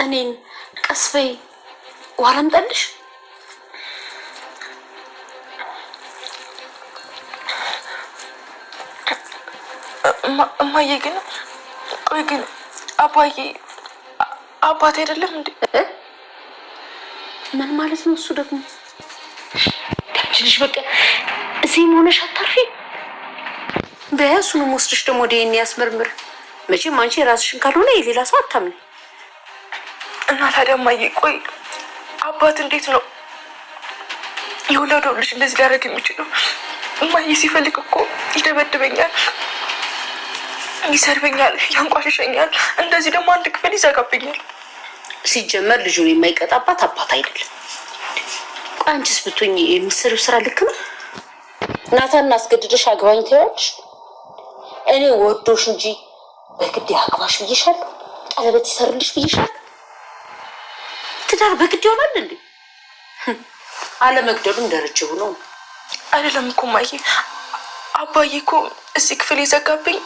እኔን ቀስ በይ ዋራም ጠልሽ እማዬ ግን ቆይ ግን አባቴ አይደለም እንዴ? ምን ማለት ነው እሱ ደግሞ? ትንሽ በቃ እዚህም ሆነሽ አታርፊ። በያሱንም ወስድሽ ደግሞ ዲኤንኤ ያስመርምር። መቼም አንቺ የራስሽን ካልሆነ የሌላ ሰው አታምኝ። እና ታዲያ እማዬ ቆይ አባት እንዴት ነው የወለደው ልጅ እንደዚህ ሊያደርግ የሚችለው? እማዬ ሲፈልግ እኮ ይደበድበኛል፣ ይሰርበኛል፣ ያንቋሽሸኛል። እንደዚህ ደግሞ አንድ ክፍል ይዘጋብኛል። ሲጀመር ልጁን የማይቀጣባት አባት አይደለም። ቆይ አንቺስ ብትሆኚ የምትሰሪው ስራ ልክ ነው? ናታን አስገድደሽ አግባኝ ትያለሽ? እኔ ወዶሽ እንጂ በግድ አግባሽ ብዬሻለሁ? ቀለበት ይሰርልሽ ብዬሻለሁ? ትዳር በግድ ይሆናል እንዴ? አለመግደሉም ደረጃው ነው። አይደለም እኮ እማዬ፣ አባዬ እኮ እዚህ ክፍል ይዘጋብኝ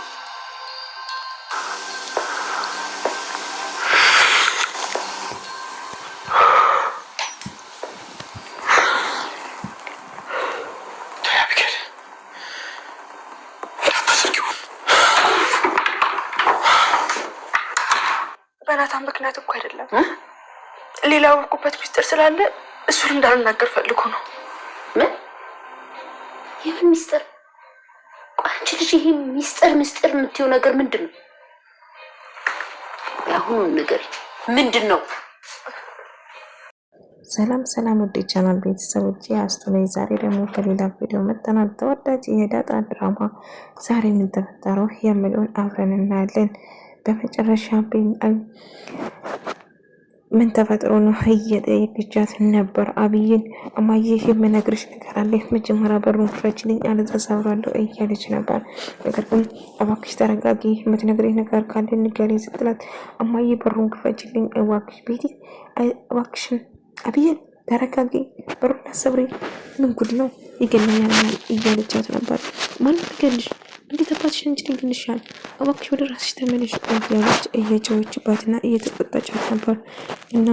በናታን ምክንያት እኮ አይደለም። ሌላ ያወቅኩበት ሚስጥር ስላለ እሱን እንዳልናገር ፈልጎ ነው። ምን? የምን ሚስጥር? አንቺ ልጅ ይሄ ሚስጥር የምትይው ነገር ምንድን ነው? አሁን ነገር ምንድን ነው? ሰላም ውድ ቻናል ቤተሰቦች አስተውላይ ዛሬ ደግሞ በሌላ ቪዲዮ መጥተናል። ተወዳጅ የዳጣ ድራማ ዛሬ ምን ተፈጠረው የሚለውን አብረን እናያለን። በመጨረሻ ምን ተፈጥሮ ነው እየጠየቀቻት ነበር አብይን። እማዬ የምነግርሽ ነገር አለ፣ መጀመሪያ በሩን ክፈችልኝ አለዛ ሰብራለሁ እያለች ነበር። ነገር ግን እባክሽ ተረጋጊ፣ የምትነግሪኝ ነገር ካለ ንገሪኝ ስትላት እማዬ በሩን ክፈችልኝ እባክሽ፣ ቤቲ እባክሽን አብይን ተረጋጊ፣ በሩን አሰብሪ፣ ምን ጉድ ነው ይገለኛል እያለቻት ነበር። ማን ይገልሽ? እንዴት አባትሽ እንጂ ይገልሻል? እባክሽ ወደ ራስሽ ተመለሽ እያለች እየጮኸችባትና እየተቆጣቻት ነበር። እና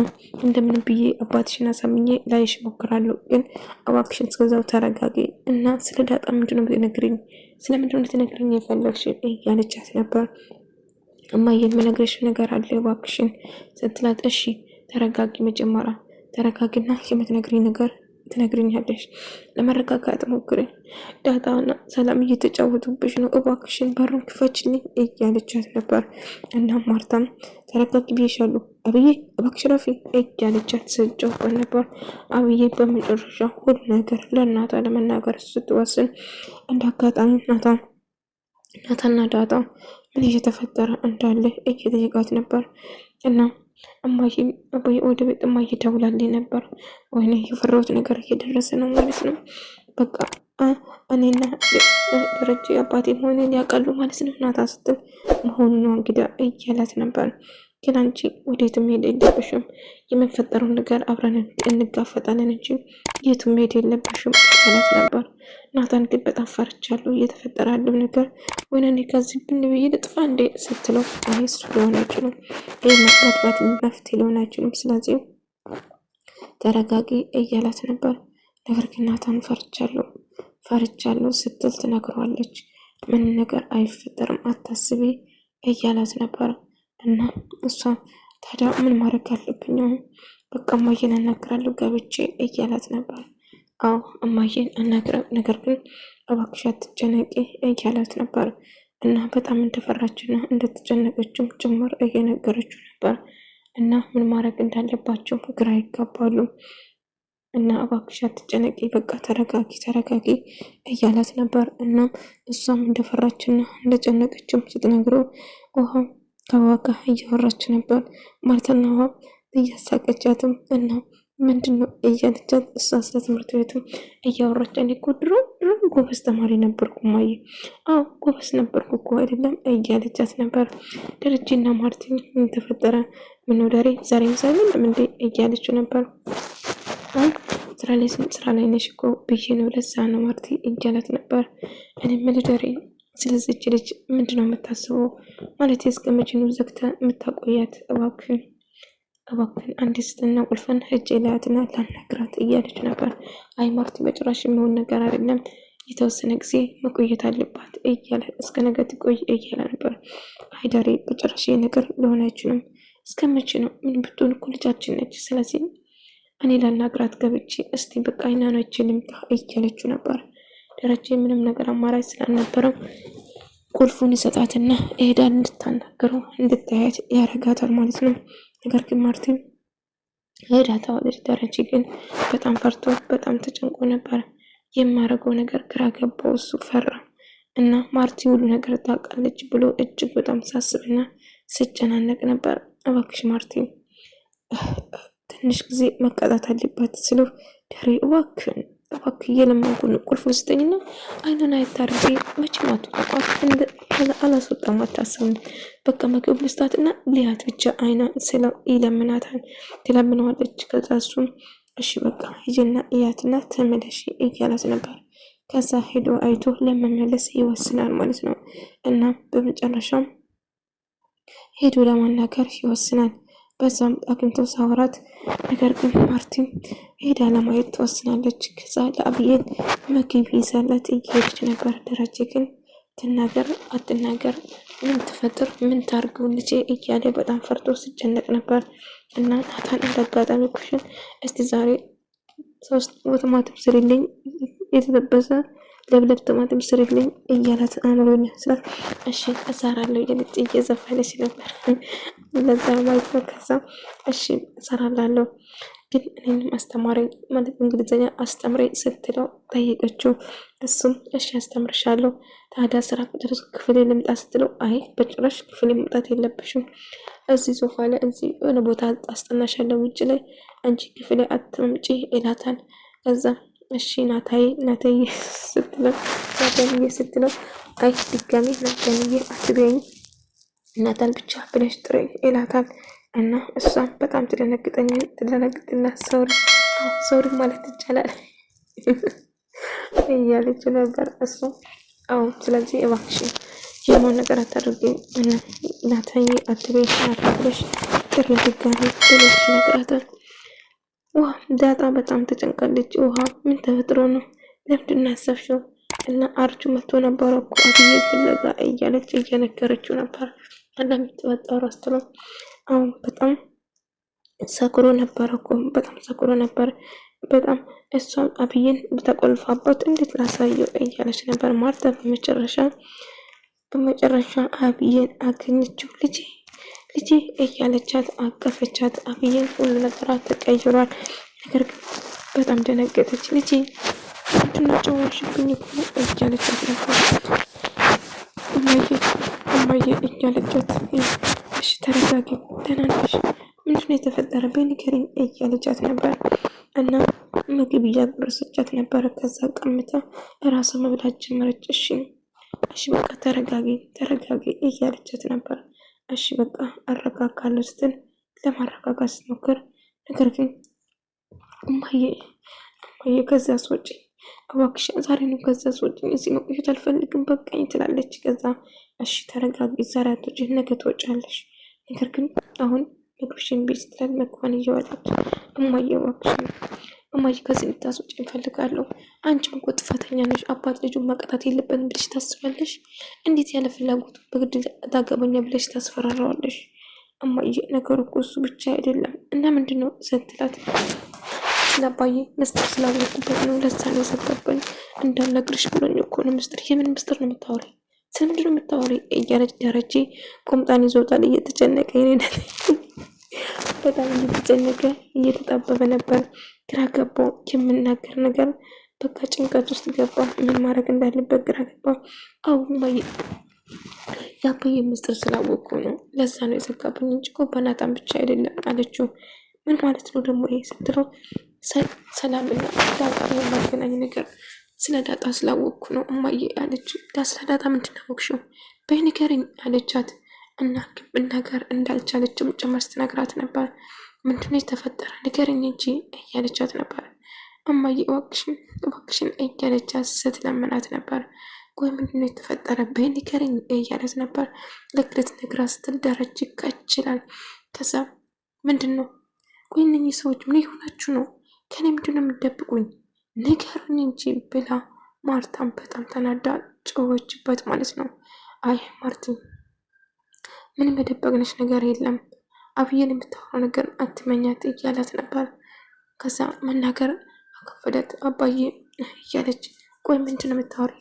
እንደምን ብዬ አባትሽን አሳምኜ ላይሽ እሞክራለሁ፣ ግን እባክሽን እስከዛው ተረጋጊ እና ስለ ዳጣ ምንድነው የምትነግሪኝ? ስለምንድነው እንድትነግሪኝ የፈለግሽ እያለቻት ነበር። እማዬ የምነግርሽ ነገር አለ እባክሽን ስትላት፣ እሺ ተረጋጊ፣ መጀመሪያ ተረጋጊና የምትነግሪኝ ነገር ትነግሪኛለሽ። ለመረጋጋት ሞክሪ፣ ዳጣና ሰላም እየተጫወቱብሽ ነው፣ እባክሽን በሩን ክፈችልኝ እያለቻት ነበር። እና ማርታም ተረጋጊ ብዬሻለሁ አብዬ እባክሽ ረፊ እያለቻት ስትጮህበት ነበር። አብዬ በመጨረሻ ሁሉ ነገር ለእናቷ ለመናገር ስትወስን እንደ አጋጣሚ ናታና ዳጣ ምን እየተፈጠረ እንዳለ እየጠየቃት ነበር። እና አባዬ ወደ ቤት እማዬ ደውላልኝ ነበር። ወይኔ የፈራሁት ነገር እየደረሰ ነው ማለት ነው። በቃ እኔና ደረጀ አባቴ መሆኔን ያውቃሉ ማለት ነው ናታ ስትል መሆኑ ነው እንግዲህ እያላት ነበር። ግን አንቺ ወዴትም መሄድ የለብሽም፣ የምንፈጠረው ነገር አብረን እንጋፈጣለን እንጂ የቱም መሄድ የለብሽም እያላት ነበር። ናታን ግን በጣም ፈርቻለሁ፣ እየተፈጠረ ያለው ነገር ወይኔ እኔ ከዚህ ብን ብዬ ልጥፋ እንዴ ስትለው እኔ እሱ ሊሆን አይችልም፣ ይህ መግባት መፍትሄ ሊሆን አይችልም፣ ስለዚህ ተረጋጊ እያላት ነበር። ነገር ግን ናታን ፈርቻለሁ ስትል ትነግረዋለች። ምን ነገር አይፈጠርም አታስቢ እያላት ነበር። እና እሷ ታዲያ ምን ማድረግ አለብኝ? በቃ እማዬን አናግራለሁ ገብቼ እያላት ነበር። አዎ እማዬን አናግረው፣ ነገር ግን እባክሽ አትጨነቂ እያላት ነበር። እና በጣም እንደፈራችና እንደተጨነቀችም ጭምር እየነገረችው ነበር። እና ምን ማድረግ እንዳለባቸው ግራ ይጋባሉ። እና እባክሽ አትጨነቂ፣ በቃ ተረጋጊ እያላት ነበር። እና እሷም እንደፈራችና እንደጨነቀችም ስትነግረው ውሃ ከዋጋ እያወራች ነበር። ማርታና ውሃ እያሳቀቻትም እና ምንድነው እያለቻት እሷ ስለ ትምህርት ቤቱ እያወራች እኔ እኮ ድሮ ጎበዝ ተማሪ ነበርኩ እማዬ፣ አዎ ጎበዝ ነበርኩ እኮ አይደለም እያለቻት ነበር። ደረጀና ማርቲን ተፈጠረ ምነው ዛሬ ምሳሌ እንዴ እያለችው ነበር። ስራ ላይ ነሽ እኮ ብዬ ነው ለዛ ነው ማርቲ እያላት ነበር። እኔ ምልደሬ ስለዚች ልጅ ምንድነው የምታስበው? ማለት እስከ መቼ ነው ዘግተህ የምታቆያት? እባክህን እባክህን አንዴ ስትና ቁልፍን ሂጅ ላያትና ላናግራት እያለች ነበር። አይ ማርቲ በጭራሽ የሚሆን ነገር አይደለም፣ የተወሰነ ጊዜ መቆየት አለባት እያለ እስከ ነገ ትቆይ እያለ ነበር። አይ ዳሬ በጭራሽ ነገር ሊሆን አይችልም። እስከ መቼ ነው? ምን ብትሆን እኮ ልጃችን ነች። ስለዚህ እኔ ላናግራት ገብቼ እስቲ በቃ አይናኖች ልምጣ እያለችው ነበር። ደረጀ ምንም ነገር አማራጭ ስላልነበረው ቁልፉን ይሰጣትና እሄዳል እንድታናገረው እንድታያት ያረጋታል ማለት ነው። ነገር ግን ማርቲን ሄዳ ታዋለች። ደረጀ ግን በጣም ፈርቶ በጣም ተጨንቆ ነበር። የማረገው ነገር ግራ ገባው። እሱ ፈራ እና ማርቲ ሁሉ ነገር ታውቃለች ብሎ እጅግ በጣም ሳስብና ስጨናነቅ ነበር። እባክሽ ማርቲ ትንሽ ጊዜ መቀጣት አለባት ስለው ዳሬ እባክህን እየለመንኩን ቁልፉን ስጠኝና አይኑን አይታርጌ መቼም አትወጣቋት አላስወጣም አታስብም። በቃ ምግብ ልስጣትና ሊያት ብቻ አይና ስለው ይለምናታል። ትለምነዋለች። ከዛ እሱም እሺ በቃ ሂጂና እያትና ተመለሺ እያላት ነበር። ከዛ ሄዶ አይቶ ለመመለስ ይወስናል ማለት ነው። እና በመጨረሻም ሄዶ ለማናገር ይወስናል። በዛም አግኝቶ ሳወራት ነገር ግን ማርቲን ሄዳ ለማየት ትወስናለች። ከዛ ለአብዬን ምግብ ይዛላት እየሄደች ነበር። ደረጀ ግን ትናገር አትናገር፣ ምን ትፈጥር፣ ምን ታርገው ልጄ እያለ በጣም ፈርቶ ሲጨነቅ ነበር። እና ናታን እንዳጋጣሚ ኩሽን እስቲ ዛሬ 3 ቲማቲም ስሪልኝ የተጠበሰ ለብለብ ቲማቲም ስሪልኝ እያላት አምሮኝ ስላት እሺ እሰራለሁ እያለች እየዘፈነች ነበር። ለዛ ማለት ነው። ከዛ እሺ እሰራላለሁ ግን እኔንም አስተማሪ ማለት እንግሊዝኛ አስተምሬ ስትለው ጠየቀችው። እሱም እሺ አስተምርሻለሁ፣ ታዲያ ስራ ቁጥር ክፍሌ ልምጣ ስትለው አይ በጭራሽ ክፍሌ መምጣት የለብሽም፣ እዚህ ሶፋ ላይ እዚህ የሆነ ቦታ አስጠናሻለሁ ውጭ ላይ አንቺ ክፍሌ አትምጪ ይላታል። ከዛ እሺ ናታዬ ስትለው አይ ድጋሚ ናታንዬ አትበይኝ ናታን ብቻ ብለሽ ጥሪ ይላታል። እና እሷም በጣም ትደነግጥና ሰውሪ ማለት ይቻላል እያለች ነበር። እሱ ስለዚህ እባክሽ የማን ነገር አታድርጊ ናታንዬ አትበይ ብለሽ ጥሪ ድጋሚ ብለሽ ነግራታል። ውሃ ዳጣ በጣም ተጨንቃለች። ውሃ ምን ተፈጥሮ ነው? ለምንድን ነው ያሰብሽው? እና አርጁ መጥቶ ነበረ እኮ አብዬ ፍለጋ እያለች እየነገረችው ነበር። እንደምትወጣው ራስትሎ አሁን በጣም ሰክሮ ነበር እኮ በጣም ሰክሮ ነበር። በጣም እሷም አብዬን በተቆልፋበት እንዴት ላሳየው እያለች ነበር። ማርታ በመጨረሻ አብዬን አገኘችው። ልጄ እያለቻት አቀፈቻት። አብዬን ሁሉ ነገራት ተቀይሯል። ነገር ግን በጣም ደነገጠች። ልጄ ምንድነው ጨዋሽብኝ እኮ እያለቻት ነበር። እማዬ እያለቻት እሺ ተረጋጊ፣ ደህና ነሽ? ምንድነው የተፈጠረብኝ ንገሪኝ እያለቻት ነበር። እና ምግብ እያጎረሰቻት ነበር። ከዛ ቀምታ እራሷ መብላት ጀመረች። እሺ በቃ ተረጋጊ እያለቻት ነበር። እሺ በቃ አረጋጋለሁ ስትል ለማረጋጋት ስትሞክር ነገር ግን እማዬ ከዛ አስወጪ እባክሽ፣ ዛሬ ነው ከዛ አስወጪ፣ እዚህ መቆየት አልፈልግም በቃኝ ትላለች። ከዛ እሺ ተረጋጊ፣ ዛሬ አትወጪ፣ ነገ ትወጫለሽ፣ ነገር ግን አሁን ምግብሽን ቤት ስትላል መግባን እየዋለች እማዬ እማዬ ከዚህ ልታስወጪ እንፈልጋለሁ። አንቺም እኮ ጥፋተኛ ነሽ። አባት ልጁን መቅጣት የለበትም ብለሽ ታስባለሽ? እንዴት ያለ ፍላጎቱ በግድ ታገበኛ ብለሽ ታስፈራራዋለሽ? እማዬ ነገሩ እኮ እሱ ብቻ አይደለም እና ምንድን ነው ስትላት ስለአባዬ ምስጢር ስላወቅኩበት ነው፣ ለዛ ነው የዘጋባኝ፣ እንዳልነግርሽ ብሎኝ እኮ ነው። ምስጢር? የምን ምስጢር ነው የምታወሪ? ስለምንድን ነው የምታወሪ? እያለች ደረጀ ቁምጣን ይዞታል። እየተጨነቀ ይሄዳል። በጣም እየተጨነቀ እየተጣበበ ነበር። ግራ ገባው። የምናገር ነገር በቃ ጭንቀት ውስጥ ገባ። ምን ማድረግ እንዳለበት ግራ ገባው። አሁን የአባዬ ምስጢር ስላወቅኩ ነው፣ ለዛ ነው የዘጋብኝ እንጂ እኮ በናታን ብቻ አይደለም አለችው። ምን ማለት ነው ደግሞ ይሄ ስትለው ሰላምና ዳጣ የማገናኝ ነገር ስለ ዳጣ ስላወቅኩ ነው እማዬ አለችው። ስለ ዳጣ ምንድን ነው ያወቅሽው? በይ ንገሪኝ አለቻት። እና ነገር እንዳልቻለችም ጭምር ስትነግራት ነበር። ምንድን ነው የተፈጠረ ንገሪኝ እንጂ እያለቻት ነበር። እማዬ እባክሽን እያለቻት ስትለምናት ነበር። ቆይ ምንድን ነው የተፈጠረ? በይ ንገሪኝ እያለት ነበር። ልክ ልትነግራት ስትል ደረጀ ይችላል። ከዛ ምንድን ነው ቆይ እነኚህ ሰዎች ምን የሆናችሁ ነው? ከኔ ምንድን ነው የምትደብቁኝ? ንገሩኝ እንጂ ብላ ማርታም በጣም ተናዳ ጮኸችበት ማለት ነው። አይ ማርቲ ምንም የደበቅንሽ ነገር የለም፣ አብዬን የምታወራው ነገር አትመኛት እያላት ነበር። ከዛ መናገር አከፈዳት። አባዬ እያለች ቆይ ምንድን ነው የምታወሪ?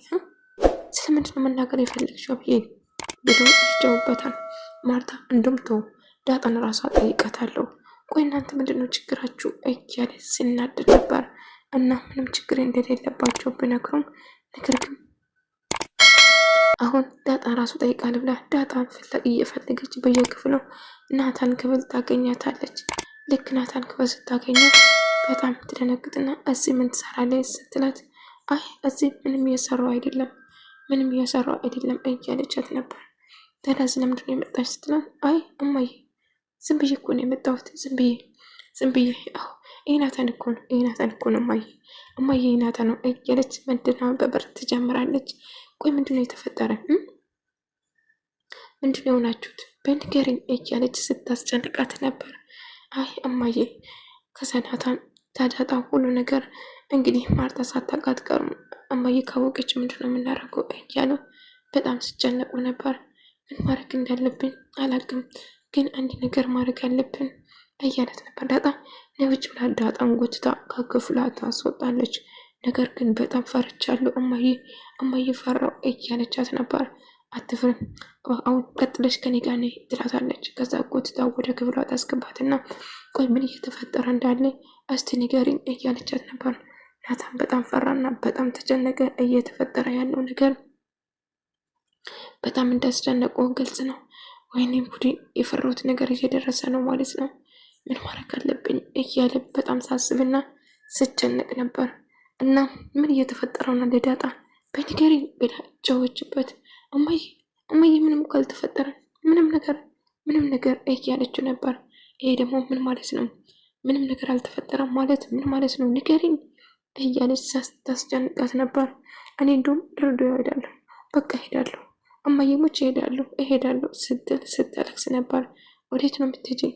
ስለምንድን ነው መናገር የፈለግሽው አብዬ ብሎ ይጨውበታል። ማርታ እንደምቶ ዳጣን ራሷ ጠይቃታለሁ። ቆይ እናንተ ምንድን ነው ችግራችሁ እያለ ሲናደድ ነበር። እና ምንም ችግር እንደሌለባቸው ብነግሩም ነገር ግን አሁን ዳጣ ራሱ ጠይቃል ብላ ዳጣን እየፈለገች በየክፍሉ ናታን ክፍል ታገኛታለች። ልክ ናታን ክፍል ስታገኘው በጣም ትደነግጥና እዚህ ምን ትሰራለች ስትላት አይ እዚህ ምንም እየሰራው አይደለም እያለቻት ነበር። ታዲያ ስለምንድን ነው የመጣች ስትላት አይ እማዬ ዝም ብዬ እኮ ነው የመጣሁት ዝም ብዬ አዎ ይሄ ናታን እኮ ነው እማዬ ናታን ነው እያለች መድና በበር ትጀምራለች። ቆይ ምንድነው የተፈጠረ? ምንድነው የሆናችሁት? በንገሪኝ እያለች ስታስጨንቃት ነበር። አይ እማዬ ከዛ ናታን ታዳጣ ሁሉ ነገር እንግዲህ ማርታ ሳታውቃት ቀርሙ እማዬ ካወቀች ምንድነው የምናደርገው እያሉ በጣም ሲጨነቁ ነበር። ምን ማድረግ እንዳለብን አላውቅም፣ ግን አንድ ነገር ማድረግ አለብን እያለት ነበር። ዳጣ ነብጭ ብላ ዳጣን ጎትታ ከክፍሏ ታስወጣለች። ነገር ግን በጣም ፈርቻለሁ እማዬ ፈራው እያለቻት ነበር። አትፍርም፣ አሁን ቀጥለሽ ከኔ ጋር ነይ ትላታለች። ከዛ ጎትታ ወደ ክፍሏ ታስገባትና ቆይ ምን እየተፈጠረ እንዳለ እስቲ ንገሪኝ እያለቻት ነበር። ናታን በጣም ፈራና በጣም ተጨነቀ። እየተፈጠረ ያለው ነገር በጣም እንዳስጨነቀው ግልጽ ነው። ወይኔ ቡዲ የፈራሁት ነገር እየደረሰ ነው ማለት ነው። ምን ማድረግ አለብኝ እያለ በጣም ሳስብና ስጨነቅ ነበር። እና ምን እየተፈጠረው ነው ለዳጣ በንገሪኝ ብላ ጨወችበት። እማዬ ምንም እኮ አልተፈጠረም ምንም ነገር እያለችው ነበር። ይሄ ደግሞ ምን ማለት ነው? ምንም ነገር አልተፈጠረም ማለት ምን ማለት ነው? ንገሪኝ እያለች ታስጨንቃት ነበር። እኔ እንደውም ድርድር እሄዳለሁ፣ በቃ እሄዳለሁ፣ እማዬ ሞቼ እሄዳለሁ ስትል ስታለቅስ ነበር። ወዴት ነው የምትሄጂኝ?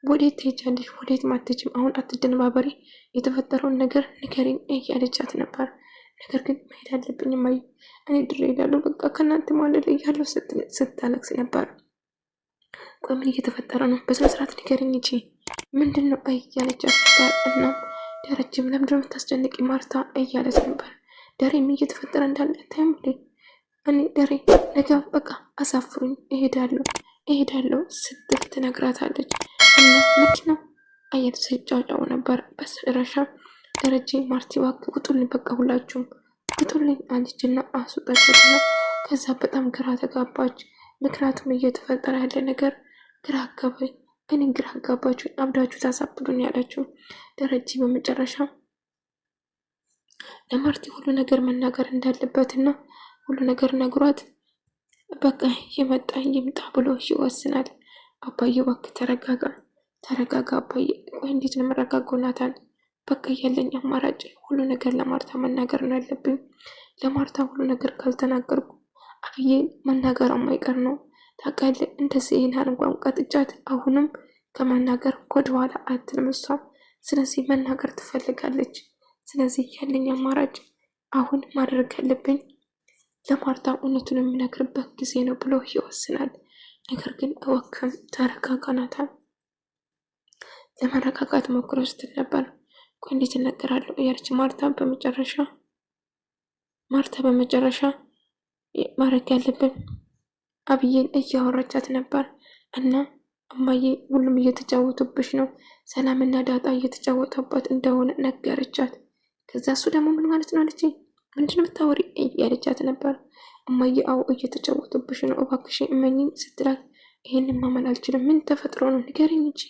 ወዴት ትሄጃለሽ? ወዴት ማትሄጂም? አሁን አትደነባበሪ፣ የተፈጠረውን ነገር ንገሪኝ እያለቻት ነበር። ነገር ግን መሄድ አለብኝ እማዬ፣ እኔ ድሬ እሄዳለሁ፣ በቃ ከእናንተ ማለት እያለሁ ስታለቅስ ነበር። ቆይ ምን እየተፈጠረ ነው? በስነ ስርዓት ንገሪኝ እንጂ ምንድን ነው እያለቻት ነበር። እና ደረጀም ለምንድን ነው የምታስጨንቂ ማርታ እያለች ነበር። ደሬ ምን እየተፈጠረ እንዳለ ታይም እኔ ደሬ ነገ በቃ አሳፍሩኝ እሄዳለሁ ስትል ትነግራታለች። እና ምንድን ነው አየር ሲጫጫው ነበር። በስተመጨረሻ ደረጀ ማርቲ እባክህ ውጡልኝ፣ በቃ ሁላችሁም ውጡልኝ አለችና አስወጣቻትና ከዛ በጣም ግራ ተጋባች። ምክንያቱም እየተፈጠረ ያለ ነገር ግራ አጋባኝ። እኔ ግራ አጋባችሁ፣ አብዳችሁ ታሳብዱን ያለችው ደረጀ በመጨረሻ ለማርቲ ሁሉ ነገር መናገር እንዳለበትና ሁሉ ነገር ነግሯት በቃ የመጣ ይምጣ ብሎ ይወስናል። አባዬ እባክህ ተረጋጋ አባዬ። ቆይ እንዴት ነው የምረጋጋው ናታን? በቃ ያለኝ አማራጭ ሁሉ ነገር ለማርታ መናገር ነው ያለብኝ። ለማርታ ሁሉ ነገር ካልተናገርኩ አብዬ መናገር የማይቀር ነው። ታውቃለህ እንደዚህ ይህን እንኳን ቀጥጫት አሁንም ከመናገር ወደኋላ አትልም እሷ። ስለዚህ መናገር ትፈልጋለች። ስለዚህ ያለኝ አማራጭ አሁን ማድረግ ያለብኝ ለማርታ እውነቱን የምነግርበት ጊዜ ነው ብሎ ይወስናል። ነገር ግን እወክም ተረጋጋ ናታን። ለመረጋጋት ሞክሮ ስትል ነበር። ቆይ እንዴት እነገራለሁ እያለች ማርታ በመጨረሻ ማድረግ ያለብን አብዬን እያወራቻት ነበር። እና እማዬ ሁሉም እየተጫወቱብሽ ነው፣ ሰላምና ዳጣ እየተጫወተባት እንደሆነ ነገረቻት። ከዛ እሱ ደግሞ ምን ማለት ነው አለች። ምንድን ነው የምታወሪ እያለቻት ነበር። እማዬ አዎ እየተጫወቱብሽ ነው እባክሽ እመኝኝ ስትላት ይሄንን ማመን አልችልም፣ ምን ተፈጥሮ ነው ንገሪኝ እንጂ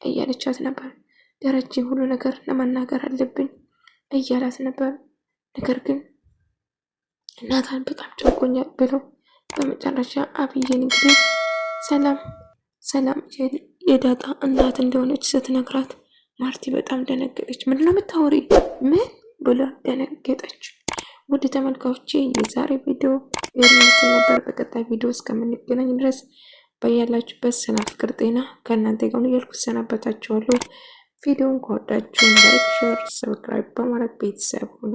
እያለቻት ነበር። ደረጀ ሁሉ ነገር ለመናገር አለብኝ እያላት ነበር። ነገር ግን ናታን በጣም ጨንቆኛል ብሎ በመጨረሻ አብዬን እንግዲህ ሰላም የዳጣ እናት እንደሆነች ስትነግራት ማርቲ በጣም ደነገጠች። ምንድን ነው የምታወሪ? ምን ብላ ደነገጠች። ውድ ተመልካቾቼ የዛሬ ቪዲዮ ይህን ነበር። በቀጣይ ቪዲዮ እስከምንገናኝ ድረስ በያላችሁበት ሰላም፣ ፍቅር፣ ጤና ከእናንተ ጋር እያልኩ ሰናበታችኋለሁ። ቪዲዮን ከወዳችሁ ላይክ፣ ሼር፣ ሰብስክራይብ በማድረግ ቤተሰብ ሁኑ።